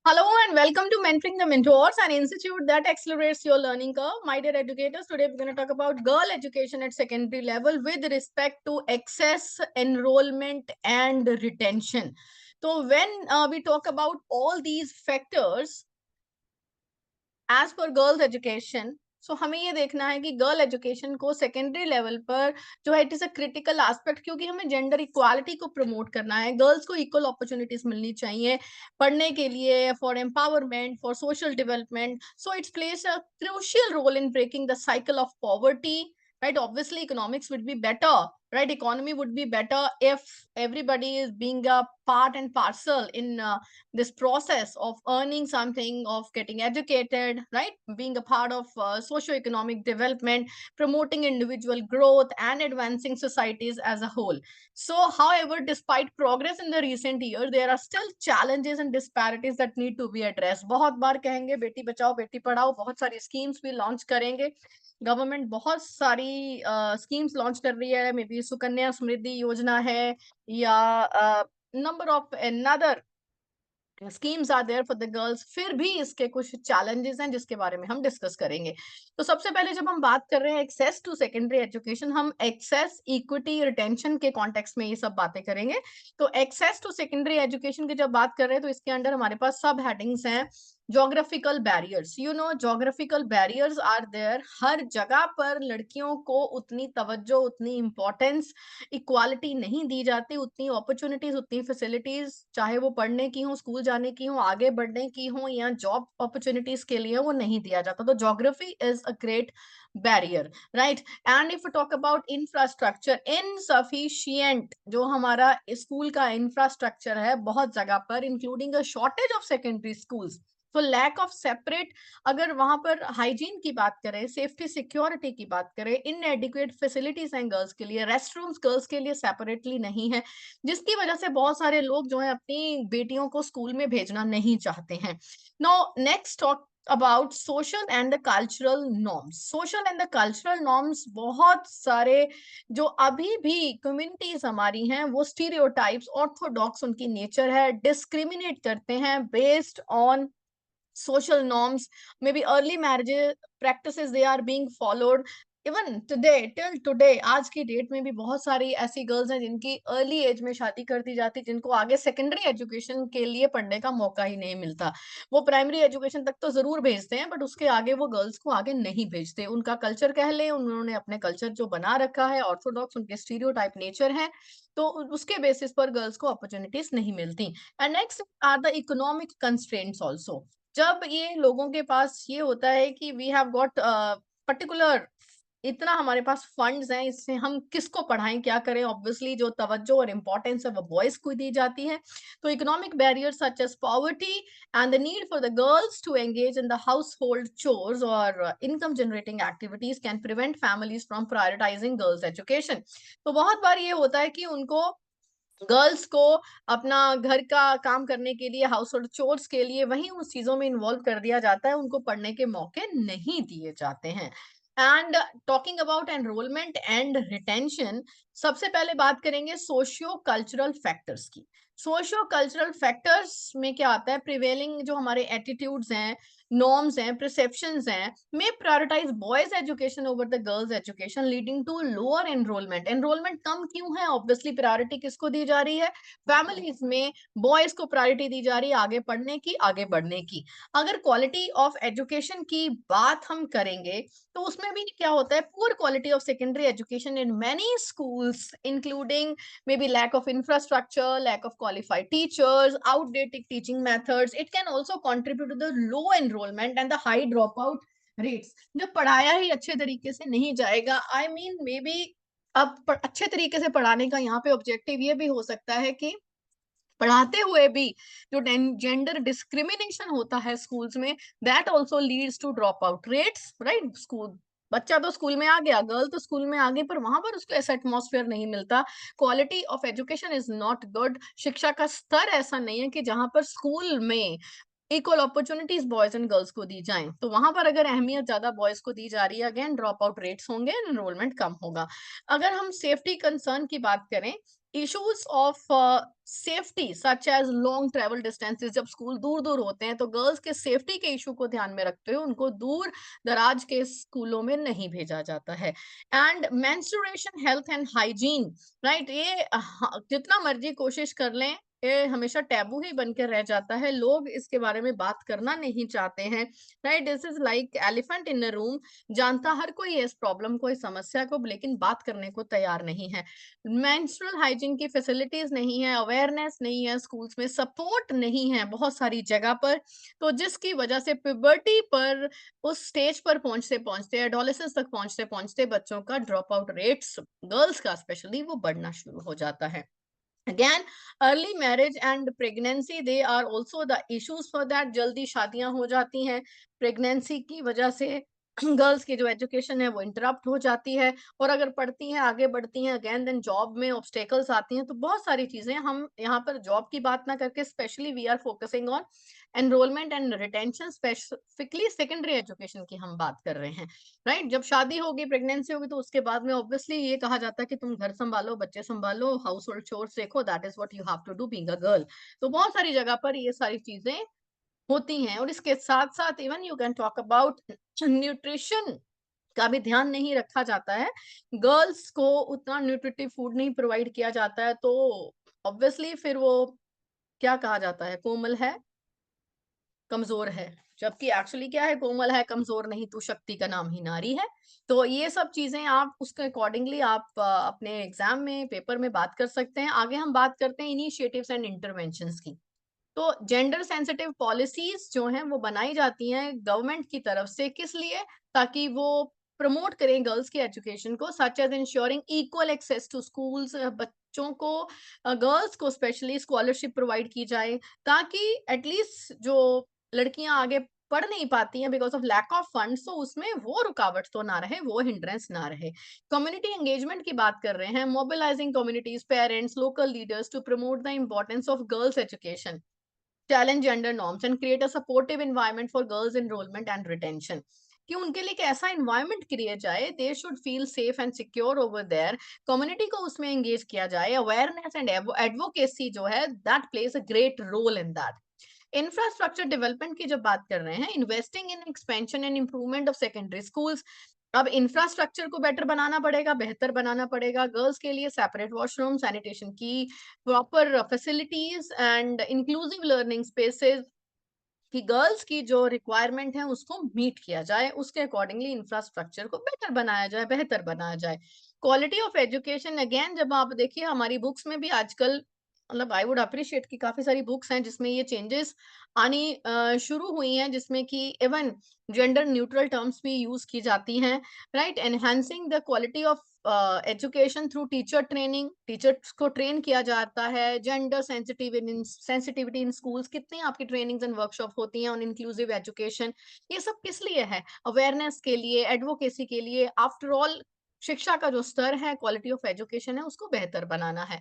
Hello and welcome to Mentoring the Mentors, an institute that accelerates your learning curve. My dear educators, today we're going to talk about girl education at secondary level with respect to access, enrollment, and retention. So, when we talk about all these factors, as per girls education so हमें ये देखना है कि girl education को secondary level पर जो है it is a critical aspect, क्योंकि हमें जेंडर इक्वालिटी को प्रमोट करना है। गर्ल्स को इक्वल अपॉर्चुनिटीज मिलनी चाहिए पढ़ने के लिए, for empowerment, for social development. So it's place a crucial role in breaking the cycle of poverty, right? Obviously economics would be better, right? Economy would be better if everybody is being a part and parcel in this process of earning something, of getting educated, right? Being a part of socio-economic development, promoting individual growth and advancing societies as a whole. So however, despite progress in the recent year, there are still challenges and disparities that need to be addressed. बहुत बार कहेंगे बेटी बचाओ बेटी पढ़ाओ, बहुत सारी schemes भी launch करेंगे। Government बहुत सारी schemes launch कर रही है, मे बी सुकन्या समृद्धि योजना है या number of another schemes are there for the girls. फिर भी इसके कुछ चैलेंजेस हैं जिसके बारे में हम डिस्कस करेंगे। तो सबसे पहले जब हम बात कर रहे हैं एक्सेस टू सेकेंडरी एजुकेशन, हम एक्सेस, इक्विटी, रिटेंशन के कॉन्टेक्स्ट में ये सब बातें करेंगे। तो एक्सेस टू सेकेंडरी एजुकेशन की जब बात कर रहे हैं तो इसके अंडर हमारे पास सब हेडिंग्स हैं। Geographical barriers, geographical barriers are there. हर जगह पर लड़कियों को उतनी तवज्जो, उतनी इंपॉर्टेंस, इक्वालिटी नहीं दी जाती, उतनी अपॉर्चुनिटीज, उतनी फैसिलिटीज, चाहे वो पढ़ने की हो, स्कूल जाने की हो, आगे बढ़ने की हो या जॉब अपॉर्चुनिटीज के लिए, वो नहीं दिया जाता। तो geography is a great barrier, right? And if talk about infrastructure, insufficient जो हमारा स्कूल का इंफ्रास्ट्रक्चर है बहुत जगह पर, including a shortage of secondary schools. तो लैक ऑफ सेपरेट, अगर वहां पर हाइजीन की बात करें, सेफ्टी सिक्योरिटी की बात करें, इनएडिक्वेट फैसिलिटीज हैं गर्ल्स के लिए, रेस्ट रूम्स गर्ल्स के लिए सेपरेटली नहीं है, जिसकी वजह से बहुत सारे लोग जो है अपनी बेटियों को स्कूल में भेजना नहीं चाहते हैं। No next talk about social and the cultural norms. Social and the cultural norms, बहुत सारे जो अभी भी कम्युनिटीज हमारी हैं वो स्टीरियोटाइप्स, ऑर्थोडॉक्स उनकी नेचर है, डिस्क्रिमिनेट करते हैं based on social norms, maybe early marriage practices they are being followed even today, till today। आज की डेट में भी बहुत सारी ऐसी गर्ल्स हैं जिनकी अर्ली एज में शादी कर दी जाती, जिनको आगे सेकेंडरी एजुकेशन के लिए पढ़ने का मौका ही नहीं मिलता। वो प्राइमरी एजुकेशन तक तो जरूर भेजते हैं बट उसके आगे वो गर्ल्स को आगे नहीं भेजते। उनका कल्चर कह ले, उन्होंने अपने कल्चर जो बना रखा है, ऑर्थोडॉक्स उनके स्टीरियोटाइप नेचर है, तो उसके बेसिस पर गर्ल्स को अपॉर्चुनिटीज नहीं मिलती। And next are the economic constraints also. जब ये लोगों के पास ये होता है कि वी हैव गॉट पर्टिकुलर, इतना हमारे पास फंड्स हैं, इससे हम किसको पढ़ाएं, क्या करें, ऑब्वियसली जो तवज्जो और इंपॉर्टेंस है वो बॉयज को दी जाती है। तो economic barriers such as poverty and the need for the girls to engage in the household chores और income generating activities can prevent families from prioritising girls education. तो बहुत बार ये होता है कि उनको, गर्ल्स को अपना घर का काम करने के लिए, हाउस होल्ड चोर्स के लिए वहीं उस चीजों में इन्वॉल्व कर दिया जाता है, उनको पढ़ने के मौके नहीं दिए जाते हैं। And talking about enrolment and retention, सबसे पहले बात करेंगे सोशियो कल्चरल फैक्टर्स की। सोशियो कल्चरल फैक्टर्स में क्या आता है, प्रिवेलिंग जो हमारे एटीट्यूड्स हैं, नॉर्म्स हैं, परसेप्शंस हैं, में prioritise boys education over the girls education, leading to lower enrolment. Enrolment कम क्यों है? ऑब्वियसली प्रायोरिटी किसको दी जा रही है? फैमिलीज में बॉयज को प्रायोरिटी दी जा रही है आगे पढ़ने की, आगे बढ़ने की। अगर क्वालिटी ऑफ एजुकेशन की बात हम करेंगे तो उसमें भी क्या होता है, poor quality of secondary education in many schools including maybe lack of infrastructure, lack of qualified teachers, outdated teaching methods, it can also contribute to the low enrollment and the high dropout rates। जब पढ़ाया ही अच्छे तरीके से नहीं जाएगा, I mean may be, अब अच्छे तरीके से पढ़ाने का यहाँ पे ऑब्जेक्टिव ये भी हो सकता है कि पढ़ाते हुए भी जो जेंडर डिस्क्रिमिनेशन होता है स्कूल्स में, that also leads to drop out rates, right? School बच्चा तो स्कूल में आ गया, गर्ल तो स्कूल में आ गई, पर वहां पर उसको ऐसा एटमॉस्फेयर नहीं मिलता। Quality of education is not good. शिक्षा का स्तर ऐसा नहीं है कि जहां पर स्कूल में equal opportunities boys and girls को दी जाएं, तो वहां पर अगर अहमियत ज्यादा बॉयज को दी जा रही है, अगेन ड्रॉप आउट रेट्स होंगे, एनरोलमेंट कम होगा। अगर हम सेफ्टी कंसर्न की बात करें, issues of safety such as long travel distances, जब स्कूल दूर दूर होते हैं तो गर्ल्स के सेफ्टी के इशू को ध्यान में रखते हुए उनको दूर दराज के स्कूलों में नहीं भेजा जाता है। And menstruation health and hygiene, right, ये जितना मर्जी कोशिश कर लें, ये हमेशा टैबू ही बन के रह जाता है, लोग इसके बारे में बात करना नहीं चाहते हैं। Right, this is like elephant in a room, जानता हर कोई है इस प्रॉब्लम को, इस समस्या को, लेकिन बात करने को तैयार नहीं है। मेंस्ट्रुअल हाइजीन की फैसिलिटीज नहीं है, अवेयरनेस नहीं है, स्कूल्स में सपोर्ट नहीं है बहुत सारी जगह पर, तो जिसकी वजह से प्यूबर्टी पर, उस स्टेज पर पहुंचते पहुंचते, एडोलेसेंस तक पहुंचते पहुंचते बच्चों का ड्रॉप आउट रेट्स, गर्ल्स का स्पेशली, वो बढ़ना शुरू हो जाता है। Again, early marriage and pregnancy, they are also the issues for that. जल्दी शादियां हो जाती हैं, प्रेगनेंसी की वजह से गर्ल्स की जो एजुकेशन है वो इंटरप्ट हो जाती है, और अगर पढ़ती हैं, आगे बढ़ती हैं, अगेन देन जॉब में ऑब्स्टेकल्स आती हैं, तो बहुत सारी चीजें, हम यहाँ पर जॉब की बात ना करके specially we are focusing on enrolment and retention, specifically secondary education की हम बात कर रहे हैं। राइट, जब शादी होगी, प्रेगनेंसी होगी, तो उसके बाद में ऑब्वियसली ये कहा जाता है कि तुम घर संभालो, बच्चे संभालो, हाउस होल्ड चोर्स देखो, that is what you have to do being a girl. तो बहुत सारी जगह पर ये सारी चीजें होती हैं, और इसके साथ साथ even you can talk about nutrition का भी ध्यान नहीं रखा जाता है, गर्ल्स को उतना न्यूट्रिटिव फूड नहीं प्रोवाइड किया जाता है, तो ऑब्वियसली फिर वो क्या कहा जाता है, कोमल है, कमजोर है, जबकि एक्चुअली क्या है, कोमल है, कमजोर नहीं, तू शक्ति का नाम ही नारी है। तो ये सब चीजें आप उसके अकॉर्डिंगली आप अपने एग्जाम में, पेपर में बात कर सकते हैं। आगे हम बात करते हैं इनिशिएटिव्स एंड इंटरवेंशंस की। तो जेंडर सेंसिटिव पॉलिसीज जो हैं वो बनाई जाती हैं गवर्नमेंट की तरफ से, किस लिए, ताकि वो प्रमोट करें गर्ल्स की एजुकेशन को, such as ensuring equal access to schools, बच्चों को, गर्ल्स को स्पेशली स्कॉलरशिप प्रोवाइड की जाए, ताकि एटलीस्ट जो लड़कियां आगे पढ़ नहीं पाती हैं because of lack of funds, तो उसमें वो रुकावट तो ना रहे, वो हिंड्रेंस ना रहे। कम्युनिटी एंगेजमेंट की बात कर रहे हैं, mobilising communities, parents, local leaders to promote the importance of girls education, challenge gender norms and create a supportive environment for girls enrollment and retention, कि उनके लिए एक ऐसा environment क्रिएट जाए, they should feel safe and secure over there, community को उसमें engage किया जाए, awareness and advocacy जो है, that plays a great role in that. Infrastructure development की जब बात कर रहे हैं, investing in expansion and improvement of secondary schools, अब इंफ्रास्ट्रक्चर को बेटर बनाना पड़ेगा, बेहतर बनाना पड़ेगा, गर्ल्स के लिए सेपरेट वॉशरूम, सैनिटेशन की proper facilities and inclusive learning spaces, कि गर्ल्स की जो रिक्वायरमेंट है उसको मीट किया जाए, उसके अकॉर्डिंगली इंफ्रास्ट्रक्चर को बेटर बनाया जाए, बेहतर बनाया जाए। क्वालिटी ऑफ एजुकेशन, अगेन जब आप देखिए हमारी बुक्स में भी आजकल, मतलब आई वुड अप्रिशिएट कि काफी सारी बुक्स हैं जिसमें ये चेंजेस आनी शुरू हुई हैं, जिसमें कि इवन जेंडर न्यूट्रल टर्म्स भी यूज की जाती हैं। Right, enhancing the quality of education through teacher training, teachers को ट्रेन किया जाता है, जेंडर सेंसिटिविटी इन स्कूल्स, कितनी आपकी ट्रेनिंग्स एंड वर्कशॉप होती हैं ऑन इंक्लूसिव एजुकेशन, ये सब किस लिए है, अवेयरनेस के लिए, एडवोकेसी के लिए। आफ्टर ऑल शिक्षा का जो स्तर है, क्वालिटी ऑफ एजुकेशन है, उसको बेहतर बनाना है।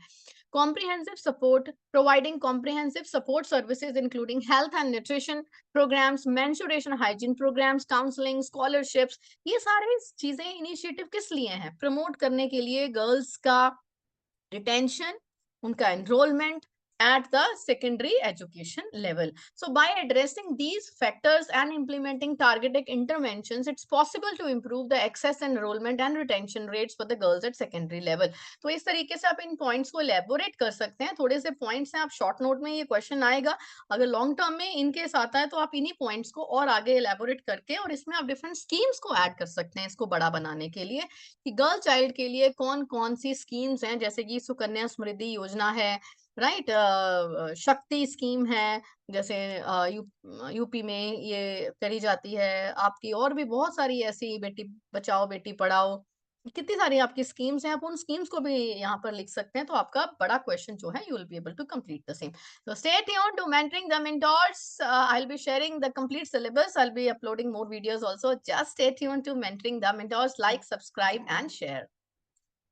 comprehensive support, providing comprehensive support services including health and nutrition programs, menstruation hygiene programs, counseling, scholarships, ये सारे चीजें इनिशिएटिव किस लिए हैं, प्रमोट करने के लिए गर्ल्स का रिटेंशन, उनका enrolment at the secondary education level. So by addressing these factors and implementing targeted interventions, it's possible to improve the access, enrollment and retention rates for the girls at secondary level. तो इस तरीके से आप इन points को elaborate कर सकते हैं, थोड़े से पॉइंट्स हैं, आप शॉर्ट नोट में, ये क्वेश्चन आएगा, अगर लॉन्ग टर्म में इनकेस आता है तो आप इन्हीं पॉइंट्स को और आगे एलेबोरेट करके, और इसमें आप डिफरेंट स्कीम्स को ऐड कर सकते हैं इसको बड़ा बनाने के लिए, कि गर्ल चाइल्ड के लिए कौन कौन सी स्कीम्स हैं, जैसे कि सुकन्या समृद्धि योजना है, राइट, शक्ति स्कीम है, जैसे यूपी में ये करी जाती है आपकी, और भी बहुत सारी ऐसी बेटी बचाओ बेटी पढ़ाओ, कितनी सारी आपकी स्कीम्स हैं, आप उन स्कीम्स को भी यहाँ पर लिख सकते हैं, तो आपका बड़ा क्वेश्चन जो है, you will be able to complete the same. So stay tuned to mentoring the mentors. I'll be sharing the complete syllabus. I'll be uploading more videos also. Just stay tuned to mentoring the mentors. Like, subscribe and share.